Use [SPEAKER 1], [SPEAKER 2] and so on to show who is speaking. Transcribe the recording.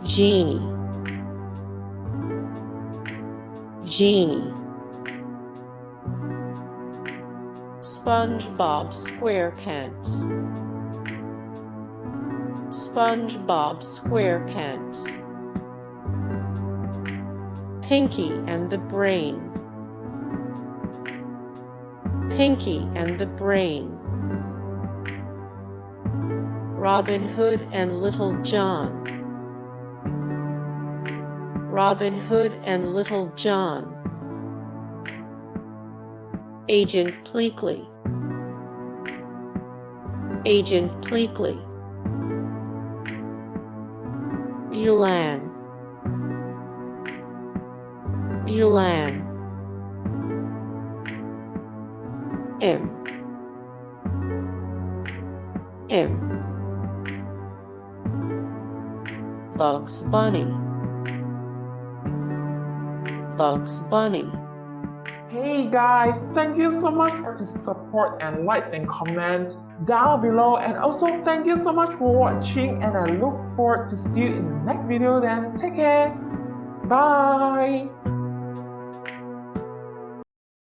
[SPEAKER 1] Genie, Genie. SpongeBob SquarePants, SpongeBob SquarePants. Pinky and the Brain, Pinky and the Brain. Robin Hood and Little John, Robin Hood and Little John. Agent Pleakley, Agent Pleakley. Mulan, Mulan. M, Bugs Bunny, Bugs Bunny.
[SPEAKER 2] Hey guys, thank you so much for the support and likes and comments down below, and also thank you so much for watching, and I look forward to see you in the next video. Then take care, bye.